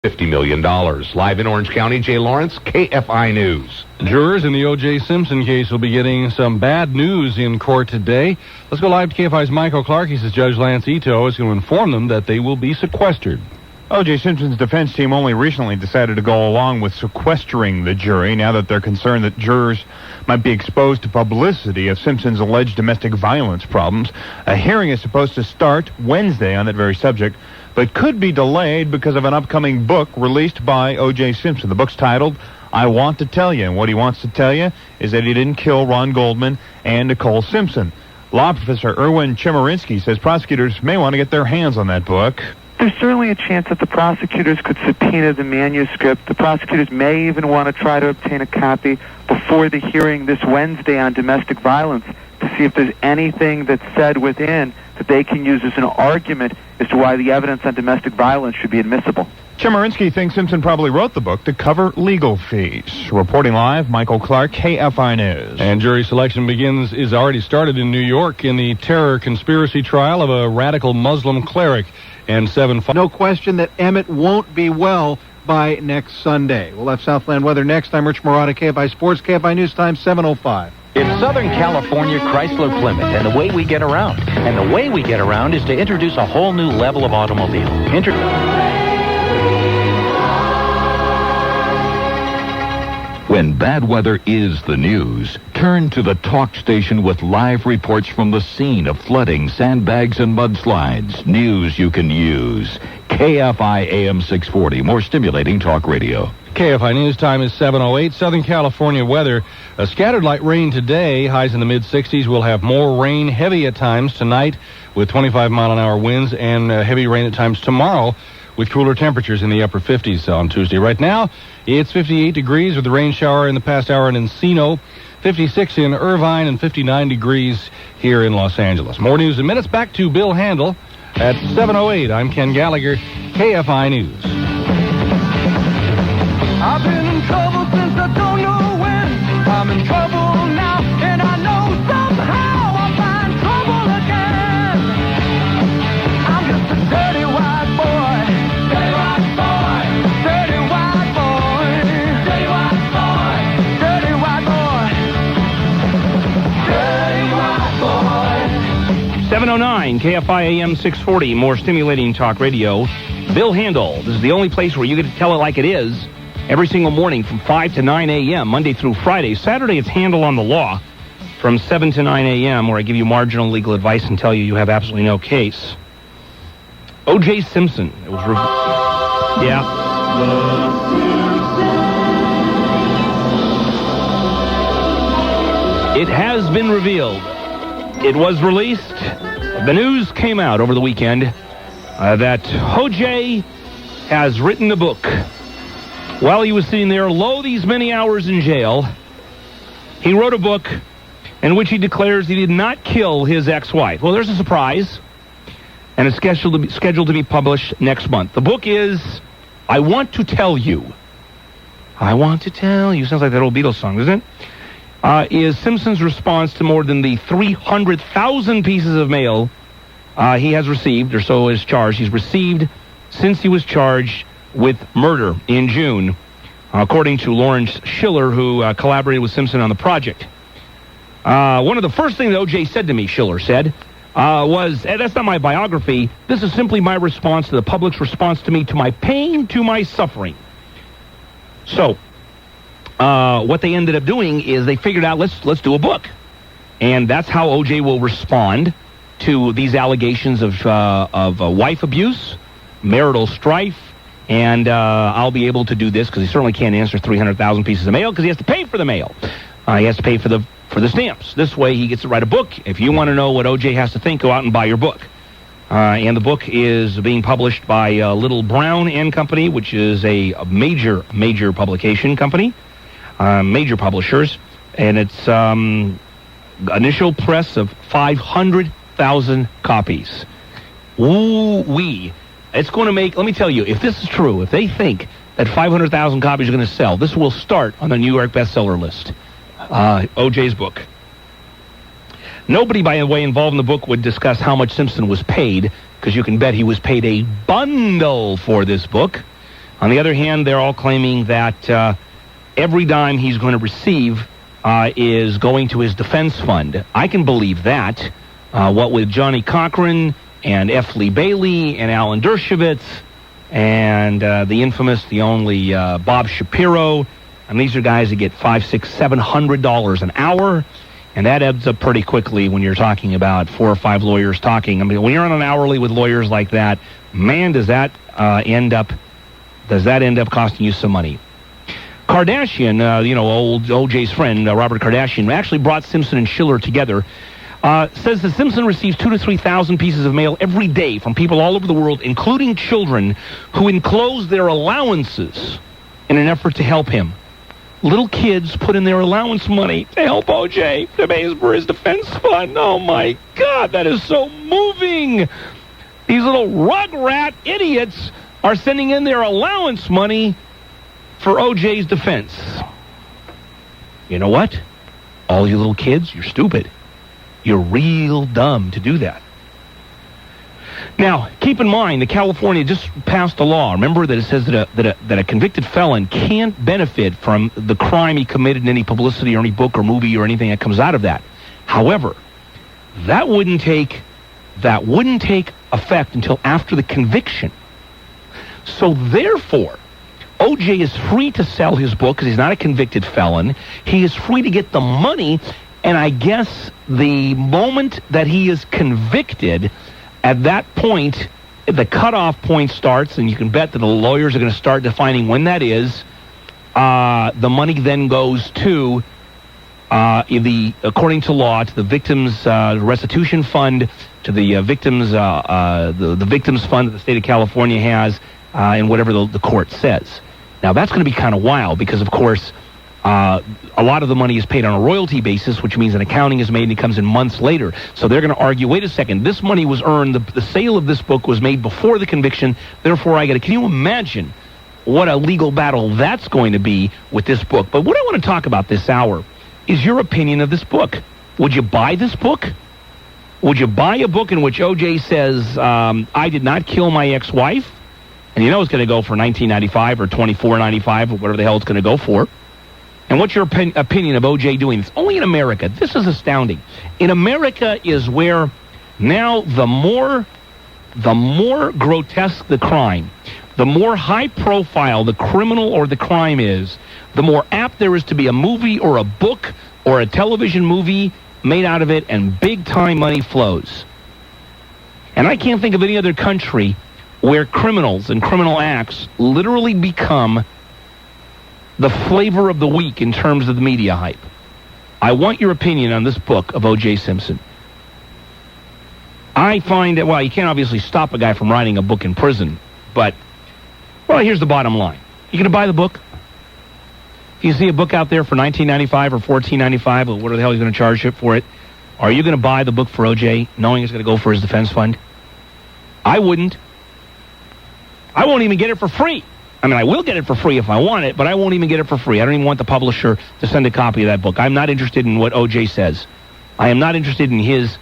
$50 million. Live in Orange County, Jay Lawrence, KFI News. Jurors in the OJ Simpson case will be getting some bad news in court today. Let's go live to KFI's Michael Clark. He says Judge Lance Ito is going to inform them that they will be sequestered. OJ Simpson's defense team only recently decided to go along with sequestering the jury now that they're concerned that jurors might be exposed to publicity of Simpson's alleged domestic violence problems. A hearing is supposed to start Wednesday on that very subject, but could be delayed because of an upcoming book released by OJ Simpson. The book's titled, I Want to Tell You, and what he wants to tell you is that he didn't kill Ron Goldman and Nicole Simpson. Law professor Erwin Chemerinsky says prosecutors may want to get their hands on that book. There's certainly a chance that the prosecutors could subpoena the manuscript. The prosecutors may even want to try to obtain a copy before the hearing this Wednesday on domestic violence to see if there's anything that's said within that they can use as an argument as to why the evidence on domestic violence should be admissible. Chemerinsky thinks Simpson probably wrote the book to cover legal fees. Reporting live, Michael Clark, KFI News. And jury selection is already started in New York in the terror conspiracy trial of a radical Muslim cleric. And no question that Emmett won't be well by next Sunday. We'll have Southland weather next. I'm Rich Morata, KFI Sports, KFI News Time, 7:05. It's Southern California Chrysler Plymouth and the way we get around. And the way we get around is to introduce a whole new level of automobile. When bad weather is the news, turn to the talk station with live reports from the scene of flooding, sandbags, and mudslides. News you can use. KFI AM640, more stimulating talk radio. KFI News Time is 7:08. Southern California weather. A scattered light rain today, highs in the mid-60s. We'll have more rain, heavy at times tonight with 25-mile-an-hour winds, and heavy rain at times tomorrow with cooler temperatures in the upper 50s on Tuesday. Right now, it's 58 degrees with a rain shower in the past hour in Encino, 56 in Irvine, and 59 degrees here in Los Angeles. More news in minutes. Back to Bill Handel at 7:08. I'm Ken Gallagher, KFI News. I've been in trouble since I don't know when. I'm in trouble now, and I know somehow I'll find trouble again. I'm just a dirty white boy. Dirty white boy. Dirty white boy. Dirty white boy. Dirty white boy. Dirty white boy. 7:09, KFI AM 640, more stimulating talk radio. Bill Handel. This is the only place where you get to tell it like it is. Every single morning from 5 to 9 a.m., Monday through Friday. Saturday, it's Handel on the Law from 7 to 9 a.m., where I give you marginal legal advice and tell you you have absolutely no case. OJ Simpson. It was It has been revealed. It was released. The news came out over the weekend that OJ has written a book. While he was sitting there, lo, these many hours in jail, he wrote a book in which he declares he did not kill his ex-wife. Well, there's a surprise, and it's scheduled to be published next month. The book is I Want to Tell You. I Want to Tell You. Sounds like that old Beatles song, doesn't it? Is Simpson's response to more than the 300,000 pieces of mail he has received, or so is charged. He's received since he was charged with murder in June, according to Lawrence Schiller, who collaborated with Simpson on the project. One of the first things that O.J. said to me, Schiller said, was, that's not my biography. This is simply my response to the public's response to me, to my pain, to my suffering. So, what they ended up doing is they figured out, let's do a book. And that's how O.J. will respond to these allegations of wife abuse, marital strife, and I'll be able to do this because he certainly can't answer 300,000 pieces of mail because he has to pay for the mail. He has to pay for the stamps. This way he gets to write a book. If you want to know what O.J. has to think, go out and buy your book. And the book is being published by Little Brown and Company, which is a major publication company, major publishers, and it's initial press of 500,000 copies. Ooh-wee. It's going to make, let me tell you, if this is true, if they think that 500,000 copies are going to sell, this will start on the New York bestseller list. O.J.'s book. Nobody, by the way, involved in the book would discuss how much Simpson was paid, because you can bet he was paid a bundle for this book. On the other hand, they're all claiming that every dime he's going to receive is going to his defense fund. I can believe that. What with Johnny Cochran and F. Lee Bailey and Alan Dershowitz and the only Bob Shapiro. And these are guys that get $500, $600, $700 an hour. And that adds up pretty quickly when you're talking about 4 or 5 lawyers talking. I mean, when you're on an hourly with lawyers like that, man, does that end up costing you some money. Kardashian, old OJ's friend, Robert Kardashian, actually brought Simpson and Schiller together. Says that Simpson receives 2,000 to 3,000 pieces of mail every day from people all over the world, including children who enclose their allowances in an effort to help him. Little kids put in their allowance money to help OJ to pay for his defense fund. Oh, my God, that is so moving. These little rugrat idiots are sending in their allowance money for OJ's defense. You know what? All you little kids, you're stupid. You're real dumb to do that. Now, keep in mind that California just passed a law. Remember that it says that a convicted felon can't benefit from the crime he committed in any publicity or any book or movie or anything that comes out of that. However, that wouldn't take effect until after the conviction. So therefore, OJ is free to sell his book because he's not a convicted felon. He is free to get the money, and I guess the moment that he is convicted, at that point, the cutoff point starts, and you can bet that the lawyers are going to start defining when that is. The money then goes to according to law, to the victims' restitution fund, to the victims' the victims' fund that the state of California has, and whatever the court says. Now that's going to be kind of wild because, of course, a lot of the money is paid on a royalty basis, which means an accounting is made and it comes in months later. So they're going to argue, wait a second, this money was earned, the sale of this book was made before the conviction, therefore I got to... Can you imagine what a legal battle that's going to be with this book? But what I want to talk about this hour is your opinion of this book. Would you buy this book? Would you buy a book in which OJ says, I did not kill my ex-wife? And you know it's going to go for $19.95 or $24.95 or whatever the hell it's going to go for. And what's your opinion of OJ doing this? Only in America. This is astounding. In America is where now the more grotesque the crime, the more high profile the criminal or the crime is, the more apt there is to be a movie or a book or a television movie made out of it, and big time money flows. And I can't think of any other country where criminals and criminal acts literally become the flavor of the week in terms of the media hype. I want your opinion on this book of OJ Simpson. I find that, well, you can't obviously stop a guy from writing a book in prison, but, well, here's the bottom line. You going to buy the book? If you see a book out there for $19.95 or $14.95, or whatever the hell he's going to charge you for it, are you going to buy the book for OJ, knowing it's going to go for his defense fund? I wouldn't. I won't even get it for free. I mean, I will get it for free if I want it, but I won't even get it for free. I don't even want the publisher to send a copy of that book. I'm not interested in what OJ says. I am not interested in his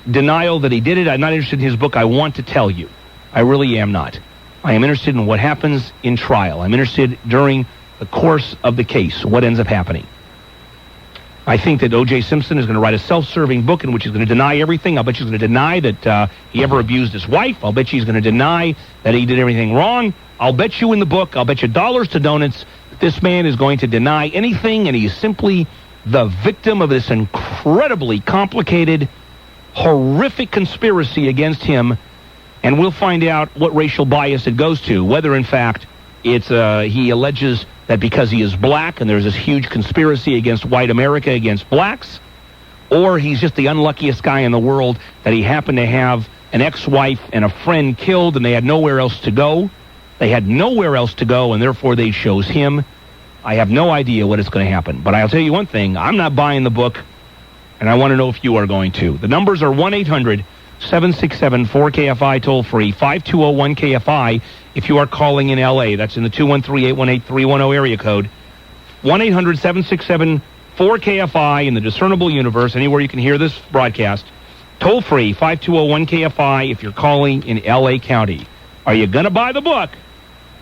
denial that he did it. I'm not interested in his book. I want to tell you. I really am not. I am interested in what happens in trial. I'm interested during the course of the case, what ends up happening. I think that OJ Simpson is going to write a self-serving book in which he's going to deny everything. I'll bet he's going to deny that he ever abused his wife. I'll bet you he's going to deny that he did everything wrong. I'll bet you in the book, I'll bet you dollars to donuts, that this man is going to deny anything, and he's simply the victim of this incredibly complicated, horrific conspiracy against him, and we'll find out what racial bias it goes to, whether in fact it's he alleges that because he is black and there's this huge conspiracy against white America against blacks, or he's just the unluckiest guy in the world that he happened to have an ex-wife and a friend killed and they had nowhere else to go. They had nowhere else to go, and therefore they chose him. I have no idea what is going to happen. But I'll tell you one thing. I'm not buying the book, and I want to know if you are going to. The numbers are 1-800-767-4KFI toll-free, 5201-KFI if you are calling in L.A. That's in the 213-818-310 area code. 1-800-767-4KFI in the discernible universe, anywhere you can hear this broadcast. Toll-free, 5201-KFI if you're calling in L.A. County. Are you going to buy the book?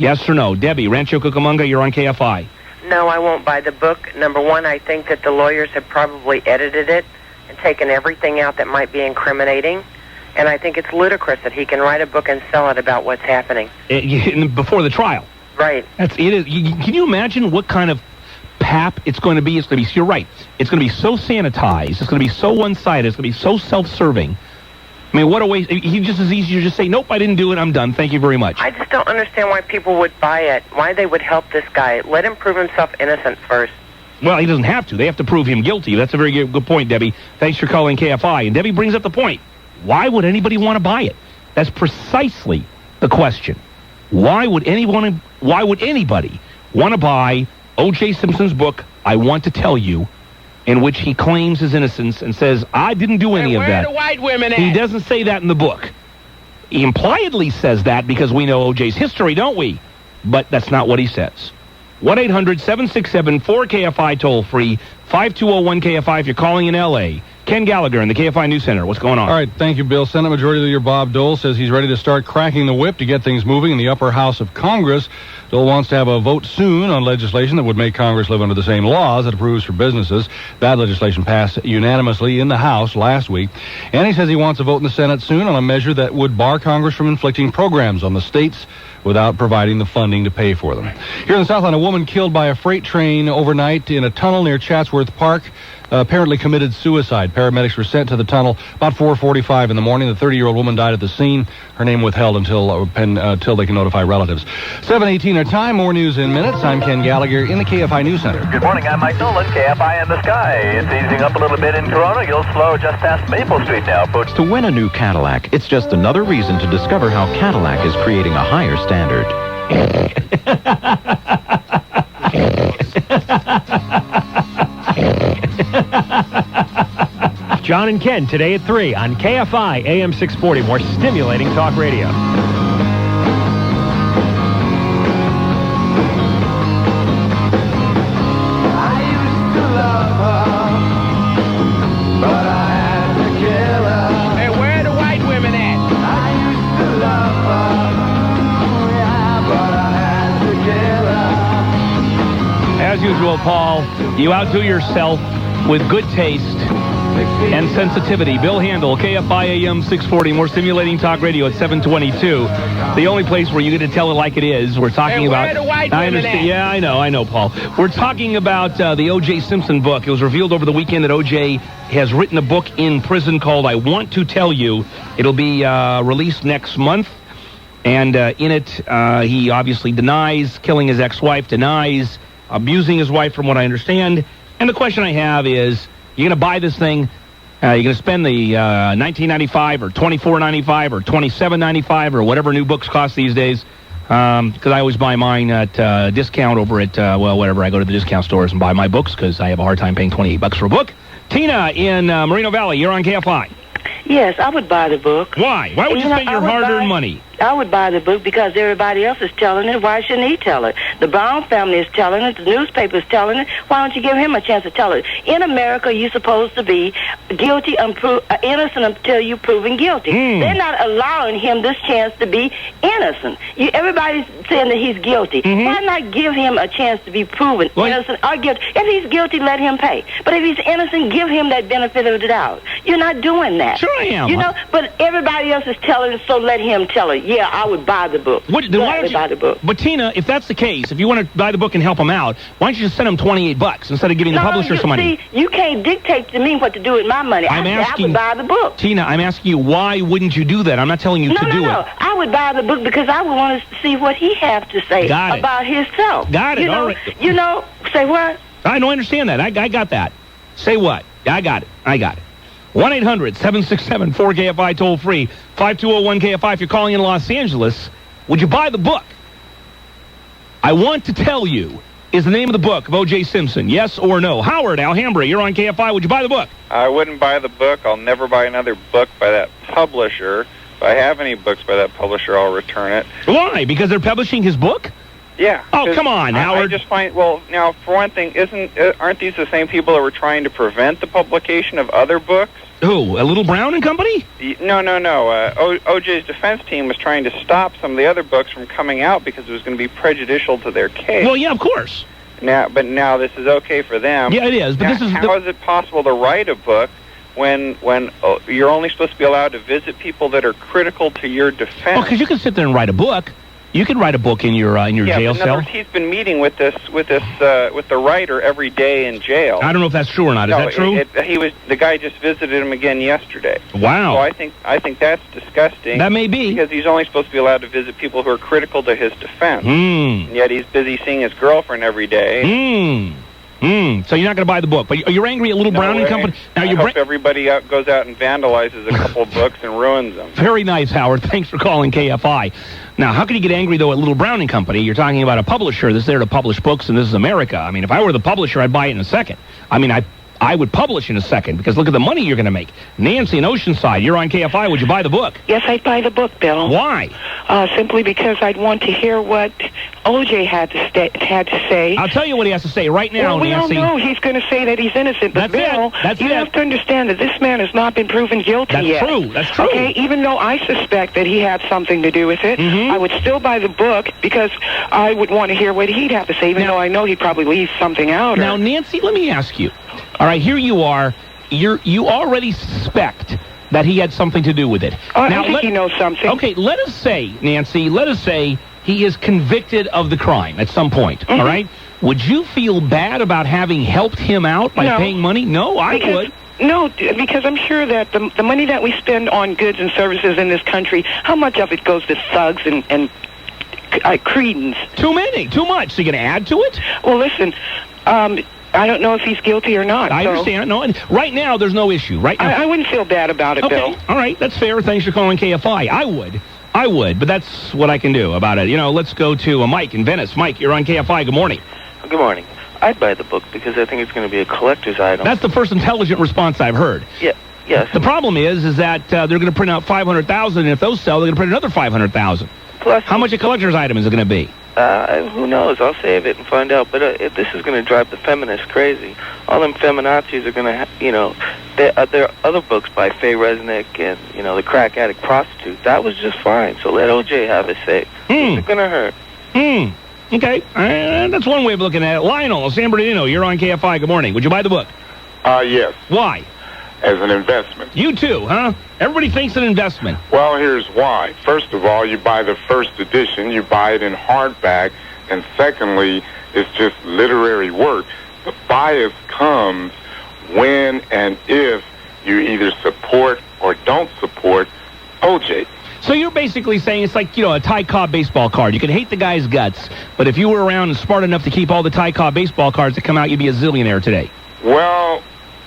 Yes or no? Debbie, Rancho Cucamonga, you're on KFI. No, I won't buy the book. Number one, I think that the lawyers have probably edited it and taken everything out that might be incriminating. And I think it's ludicrous that he can write a book and sell it about what's happening. Before the trial. Right. Can you imagine what kind of pap it's going to be? It's going to be, you're right, it's going to be so sanitized, it's going to be so one-sided, it's going to be so self-serving. I mean, what a waste. He just as easy to just say, nope, I didn't do it, I'm done, thank you very much. I just don't understand why people would buy it, why they would help this guy. Let him prove himself innocent first. Well, he doesn't have to. They have to prove him guilty. That's a very good point, Debbie. Thanks for calling KFI. And Debbie brings up the point. Why would anybody want to buy it? That's precisely the question. Why would anybody want to buy OJ Simpson's book, I Want to Tell You, in which he claims his innocence and says, I didn't do any of that. Where are the white women at? He doesn't say that in the book. He impliedly says that because we know OJ's history, don't we? But that's not what he says. 1-800-767-4KFI toll-free, 5201-KFI if you're calling in L.A. Ken Gallagher in the KFI News Center. What's going on? All right, thank you, Bill. Senate Majority Leader Bob Dole says he's ready to start cracking the whip to get things moving in the upper house of Congress. Dole wants to have a vote soon on legislation that would make Congress live under the same laws it approves for businesses. That legislation passed unanimously in the House last week. And he says he wants a vote in the Senate soon on a measure that would bar Congress from inflicting programs on the states without providing the funding to pay for them. Here in the Southland, a woman killed by a freight train overnight in a tunnel near Chatsworth Park apparently committed suicide. Paramedics were sent to the tunnel about 4:45 in the morning. The 30-year-old woman died at the scene. Her name withheld until they can notify relatives. 7:18 our time. More news in minutes. I'm Ken Gallagher in the KFI News Center. Good morning. I'm Mike Nolan. KFI in the sky. It's easing up a little bit in Corona. You'll slow just past Maple Street now, folks. To win a new Cadillac, it's just another reason to discover how Cadillac is creating a higher standard. John and Ken today at 3 on KFI AM640. More stimulating talk radio. Hey, where are the white women at? As usual, Paul, you outdo yourself with good taste and sensitivity. Bill Handel, KFI AM640, more stimulating talk radio at 722. The only place where you get to tell it like it is. We're talking about... Where are the white I women understand. at? Yeah, I know, Paul. We're talking about the OJ Simpson book. It was revealed over the weekend that OJ has written a book in prison called I Want to Tell You. It'll be released next month. And in it, he obviously denies killing his ex-wife, denies abusing his wife from what I understand. And the question I have is, you're going to buy this thing, you're going to spend the $19.95 or $24.95 or $27.95 or whatever new books cost these days, because I always buy mine at discount over at, whatever. I go to the discount stores and buy my books because I have a hard time paying $28 for a book. Tina in Moreno Valley, you're on KFI. Yes, I would buy the book. Why? Why would you spend your hard-earned money? I would buy the book because everybody else is telling it. Why shouldn't he tell it? The Brown family is telling it. The newspaper is telling it. Why don't you give him a chance to tell it? In America, you're supposed to be guilty, innocent until you're proven guilty. They're not allowing him this chance to be innocent. Everybody's saying that he's guilty. Why not give him a chance to be proven innocent or guilty? If he's guilty, let him pay. But if he's innocent, give him that benefit of the doubt. You're not doing that. Sure I am. You know, but everybody else is telling it, so let him tell it. Yeah, I would buy the book. Why don't you buy the book? But Tina, if that's the case, if you want to buy the book and help him out, why don't you just send him $28 instead of giving the publisher some money? See, you can't dictate to me what to do with my money. I would buy the book. Tina, I'm asking you, why wouldn't you do that? I'm not telling you to do it. No. I would buy the book because I would want to see what he has to say about himself. Got it. All right. You know, say what? I don't understand that. I got that. Say what? I got it. 1-800-767-4KFI toll-free, 5201-KFI if you're calling in Los Angeles. Would you buy the book? I Want to Tell You is the name of the book of O.J. Simpson. Yes or no? Howard, Alhambra, you're on KFI. Would you buy the book? I wouldn't buy the book. I'll never buy another book by that publisher. If I have any books by that publisher, I'll return it. Why? Because they're publishing his book? Yeah. Oh, 'cause come on, Howard. I just find, well, now, for one thing, aren't these the same people that were trying to prevent the publication of other books? Who? A Little Brown and Company? No. OJ's defense team was trying to stop some of the other books from coming out because it was going to be prejudicial to their case. Well, yeah, of course. But now this is okay for them. Yeah, it is. But now, how is it possible to write a book when you're only supposed to be allowed to visit people that are critical to your defense? Well, because you can sit there and write a book. You can write a book in your jail in other cell. words, he's been meeting with the writer every day in jail. I don't know if that's true or not. Is that true? The guy just visited him again yesterday. Wow. So I think that's disgusting. That may be. Because he's only supposed to be allowed to visit people who are critical to his defense. Mm. And yet he's busy seeing his girlfriend every day. So you're not going to buy the book, but you're angry at Little Brown and Company. Now I hope everybody goes out and vandalizes a couple of books and ruins them. Very nice, Howard. Thanks for calling KFI. Now, how can you get angry, though, at Little Brown and Company? You're talking about a publisher that's there to publish books, and this is America. I mean, if I were the publisher, I'd buy it in a second. I mean, I would publish in a second, because look at the money you're going to make. Nancy in Oceanside, you're on KFI. Would you buy the book? Yes, I'd buy the book, Bill. Why? Simply because I'd want to hear what OJ had to say. I'll tell you what he has to say right now, well, we Nancy. all know he's going to say that he's innocent, but Bill, you have to understand that this man has not been proven guilty yet. That's true. That's true. Okay, even though I suspect that he had something to do with it, I would still buy the book because I would want to hear what he'd have to say, even though I know he'd probably leave something out. Now, Nancy, let me ask you. All right, here you are. You already suspect that he had something to do with it. I think he knows something. Okay, let us say, Nancy, he is convicted of the crime at some point, all right? Would you feel bad about having helped him out by paying money? No, I would. No, because I'm sure that the money that we spend on goods and services in this country, how much of it goes to thugs and cretins? Too many, too much. So you're going to add to it? Well, listen, I don't know if he's guilty or not. I understand. No, and right now there's no issue. Right now, I wouldn't feel bad about it, Bill. All right, that's fair. Thanks for calling KFI. I would, but that's what I can do about it. You know, let's go to Mike in Venice. Mike, you're on KFI. Good morning. Good morning. I'd buy the book because I think it's going to be a collector's item. That's the first intelligent response I've heard. Yeah. Yes. The problem is that they're going to print out 500,000, and if those sell, they're going to print another 500,000. Plus, how much a collector's item is it going to be? Who knows? I'll save it and find out. But if this is going to drive the feminists crazy. All them feminazis are going to, there are other books by Faye Resnick and, the crack addict prostitute. That was just fine. So let OJ have his say. It's going to hurt. Okay. That's one way of looking at it. Lionel, San Bernardino, you're on KFI. Good morning. Would you buy the book? Yes. Why? As an investment. You too, huh? Everybody thinks an investment. Well, here's why. First of all, you buy the first edition, you buy it in hardback, and secondly, it's just literary work. The bias comes when and if you either support or don't support OJ. So you're basically saying it's like, a Ty Cobb baseball card. You can hate the guy's guts, but if you were around and smart enough to keep all the Ty Cobb baseball cards that come out, you'd be a zillionaire today. Well,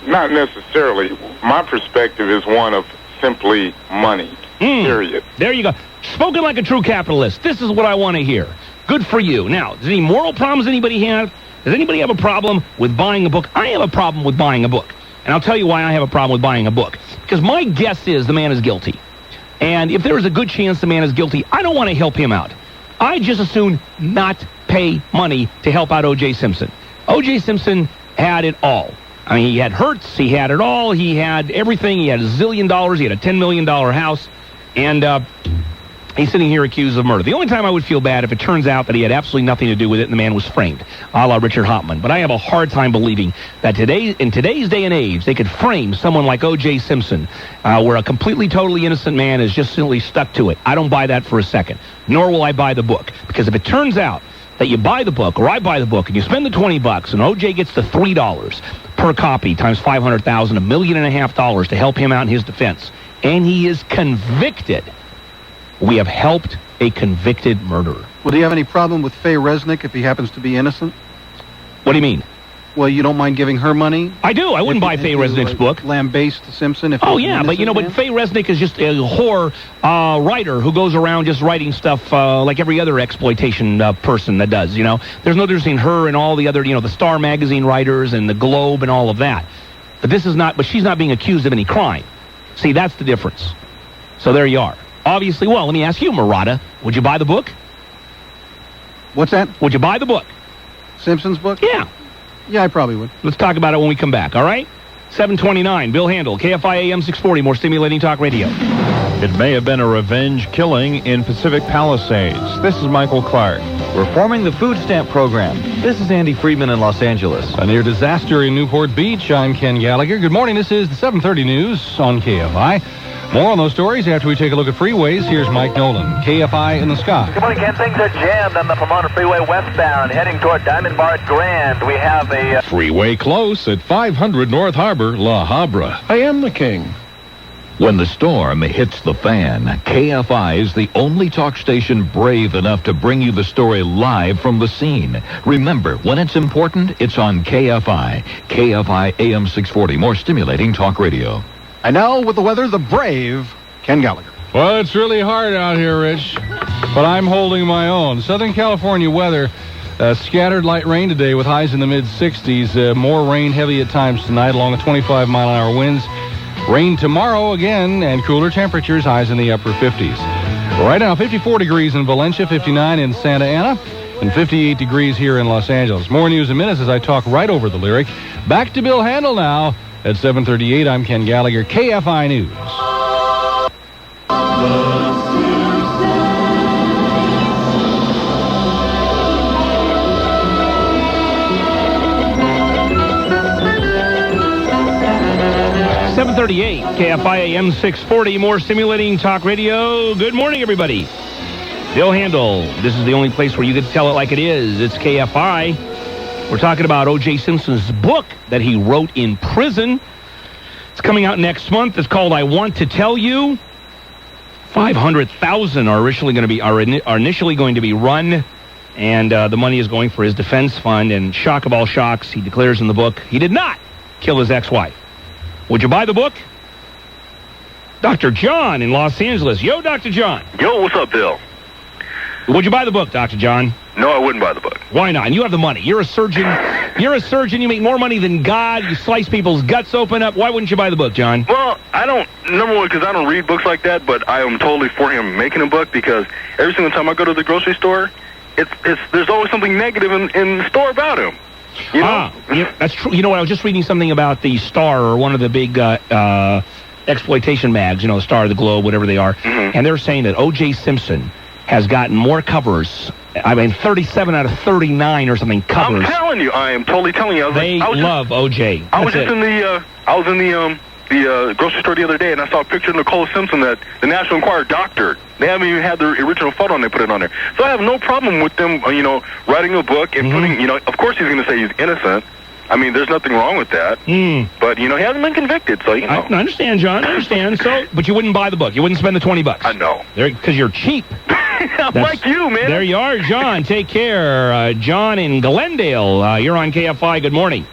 not necessarily. My perspective is one of simply money, period. There you go. Spoken like a true capitalist. This is what I want to hear. Good for you. Now, does any moral problems anybody have? Does anybody have a problem with buying a book? I have a problem with buying a book. And I'll tell you why I have a problem with buying a book. Because my guess is the man is guilty. And if there is a good chance the man is guilty, I don't want to help him out. I just as soon not pay money to help out O.J. Simpson. O.J. Simpson had it all. I mean, he had Hertz, he had it all, he had everything, he had $1 zillion, he had a $10 million house, and he's sitting here accused of murder. The only time I would feel bad if it turns out that he had absolutely nothing to do with it and the man was framed, a la Richard Hauptmann. But I have a hard time believing that in today's day and age, they could frame someone like O.J. Simpson, where a completely, totally innocent man is just simply stuck to it. I don't buy that for a second, nor will I buy the book. Because if it turns out that you buy the book, or I buy the book, and you spend the $20, and O.J. gets the $3 per copy times $500,000, $1.5 million to help him out in his defense, and he is convicted, we have helped a convicted murderer. Well, do you have any problem with Faye Resnick if he happens to be innocent? What do you mean? Well, you don't mind giving her money? I do. I wouldn't buy Faye Resnick's book. Lambaste Simpson? If but Faye Resnick is just a horror writer who goes around just writing stuff like every other exploitation person that does, There's no difference between her and all the other, the Star Magazine writers and the Globe and all of that. But she's not being accused of any crime. See, that's the difference. So there you are. Obviously, well, let me ask you, Murata, would you buy the book? What's that? Would you buy the book? Simpson's book? Yeah. Yeah, I probably would. Let's talk about it when we come back, all right? 729, Bill Handel, KFI AM640, more stimulating talk radio. It may have been a revenge killing in Pacific Palisades. This is Michael Clark. Reforming the food stamp program. This is Andy Friedman in Los Angeles. A near disaster in Newport Beach. I'm Ken Gallagher. Good morning. This is the 7:30 news on KFI. More on those stories after we take a look at freeways. Here's Mike Nolan, KFI in the Sky. Good morning, Ken. Things are jammed on the Pomona Freeway westbound, heading toward Diamond Bar at Grand. We have a... Freeway close at 500 North Harbor, La Habra. I am the king. When the storm hits the fan, KFI is the only talk station brave enough to bring you the story live from the scene. Remember, when it's important, it's on KFI. KFI AM640, more stimulating talk radio. And now, with the weather, the brave Ken Gallagher. Well, it's really hard out here, Rich, but I'm holding my own. Southern California weather, scattered light rain today with highs in the mid-60s. More rain, heavy at times tonight, along with 25-mile-an-hour winds. Rain tomorrow again, and cooler temperatures, highs in the upper 50s. Right now, 54 degrees in Valencia, 59 in Santa Ana, and 58 degrees here in Los Angeles. More news in minutes as I talk right over the lyric. Back to Bill Handel now. At 7:38, I'm Ken Gallagher, KFI News. .38, KFI AM640, more stimulating talk radio. Good morning, everybody. Bill Handel. This is the only place where you get to tell it like it is. It's KFI. We're talking about OJ Simpson's book that he wrote in prison. It's coming out next month. It's called I Want to Tell You. 500,000 are initially going to be run, and the money is going for his defense fund. And shock of all shocks, he declares in the book he did not kill his ex-wife. Would you buy the book? Dr. John in Los Angeles. Yo, Dr. John. Yo, what's up, Bill? Would you buy the book, Dr. John? No, I wouldn't buy the book. Why not? And you have the money. You're a surgeon. You make more money than God. You slice people's guts open up. Why wouldn't you buy the book, John? Well, I don't, number one, because I don't read books like that, but I am totally for him making a book because every single time I go to the grocery store, there's always something negative in the store about him. You know? Yeah, that's true. You know what? I was just reading something about the Star, or one of the big exploitation mags, the Star of the Globe, whatever they are, and they're saying that OJ Simpson has gotten more covers. 37 out of 39 or something covers. I'm telling you, I am totally telling you. They love OJ. I was in the grocery store the other day, and I saw a picture of Nicole Simpson that the National Enquirer doctored. They haven't even had the original photo, and they put it on there. So I have no problem with them, writing a book and putting, of course he's going to say he's innocent. I mean, there's nothing wrong with that. But, he hasn't been convicted, so, I understand, John. I understand. But you wouldn't buy the book. You wouldn't spend the $20. I know. Because you're cheap. I'm like you, man. There you are, John. Take care. John in Glendale. You're on KFI. Good morning.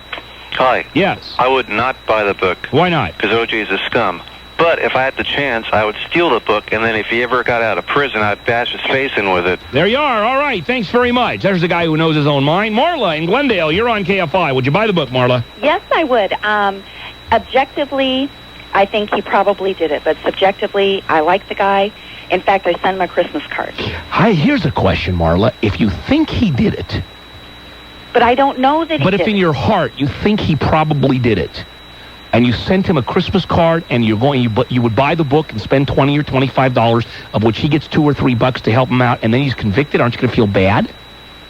Hi. Yes. I would not buy the book. Why not? Because OJ is a scum. But if I had the chance, I would steal the book, and then if he ever got out of prison, I'd bash his face in with it. There you are. All right. Thanks very much. There's a guy who knows his own mind. Marla in Glendale, you're on KFI. Would you buy the book, Marla? Yes, I would. Objectively, I think he probably did it. But subjectively, I like the guy. In fact, I sent him a Christmas card. Hi, here's a question, Marla. If you think he did it... But I don't know that he did it. But if in your heart you think he probably did it, and you sent him a Christmas card, and you would buy the book and spend $20 or $25, of which he gets $2 or $3 to help him out, and then he's convicted, aren't you going to feel bad?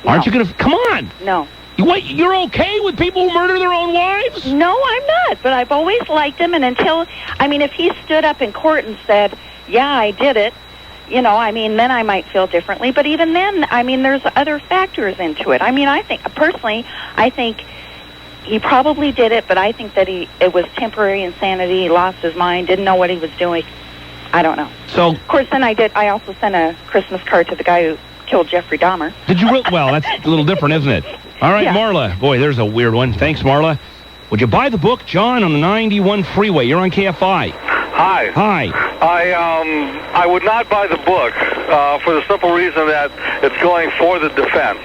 No. Aren't you going to... Come on! No. You're okay with people who murder their own wives? No, I'm not. But I've always liked him, and if he stood up in court and said, yeah, I did it, then I might feel differently. But even then, there's other factors into it. I think he probably did it, but I think that it was temporary insanity. He lost his mind, didn't know what he was doing. I don't know. So, of course, then I also sent a Christmas card to the guy who killed Jeffrey Dahmer. Did you really? Well, that's a little different, isn't it? All right, yeah. Marla. Boy, there's a weird one. Thanks, Marla. Would you buy the book, John, on the 91 freeway? You're on KFI. Hi. I would not buy the book for the simple reason that it's going for the defense.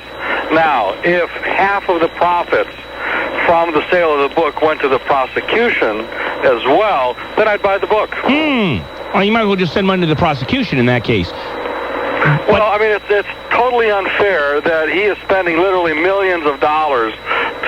Now, if half of the profits from the sale of the book went to the prosecution as well, then I'd buy the book. Well, you might as well just send money to the prosecution in that case. Well, I mean, it's totally unfair that he is spending literally millions of dollars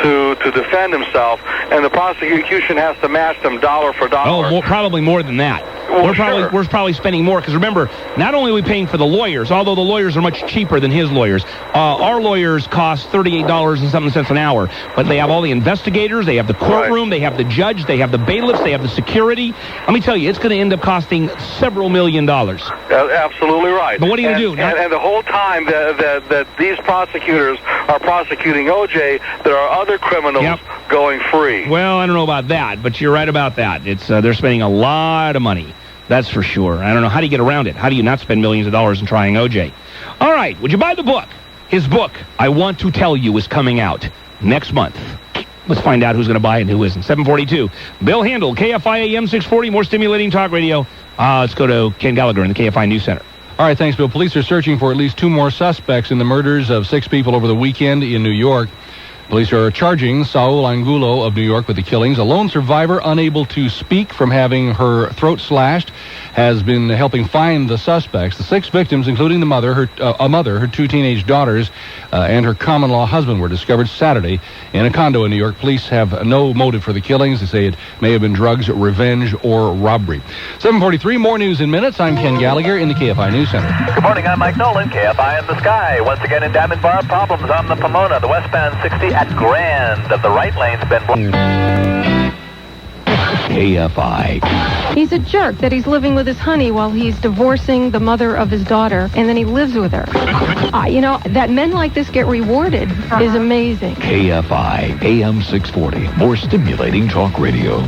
to defend himself, and the prosecution has to match them dollar for dollar. Oh, probably more than that. Well, we're probably spending more, because remember, not only are we paying for the lawyers, although the lawyers are much cheaper than his lawyers. Our lawyers cost $38 and something cents an hour, but they have all the investigators, they have the courtroom, they have the judge, they have the bailiffs, they have the security. Let me tell you, it's going to end up costing several $1 million. Absolutely right. But what are you going to do? And the whole time that these prosecutors are prosecuting OJ, there are other criminals going free. Well, I don't know about that, but you're right about that. It's they're spending a lot of money. That's for sure. I don't know. How do you get around it? How do you not spend millions of dollars in trying OJ? All right. Would you buy the book? His book, I Want to Tell You, is coming out next month. Let's find out who's going to buy it and who isn't. 742. Bill Handel, KFI AM640, more stimulating talk radio. Let's go to Ken Gallagher in the KFI News Center. All right, thanks, Bill. Police are searching for at least 2 more suspects in the murders of 6 people over the weekend in New York. Police are charging Saul Angulo of New York with the killings. A lone survivor unable to speak from having her throat slashed has been helping find the suspects. The 6 victims, including the mother, her 2 teenage daughters, and her common-law husband, were discovered Saturday in a condo in New York. Police have no motive for the killings. They say it may have been drugs, revenge, or robbery. 7:43, more news in minutes. I'm Ken Gallagher in the KFI News Center. Good morning, I'm Mike Nolan, KFI in the Sky. Once again in Diamond Bar, problems on the Pomona, the westbound 60 at Grand. The right lane's been blocked. KFI. He's a jerk that he's living with his honey while he's divorcing the mother of his daughter, and then he lives with her. That men like this get rewarded is amazing. KFI AM640, more stimulating talk radio.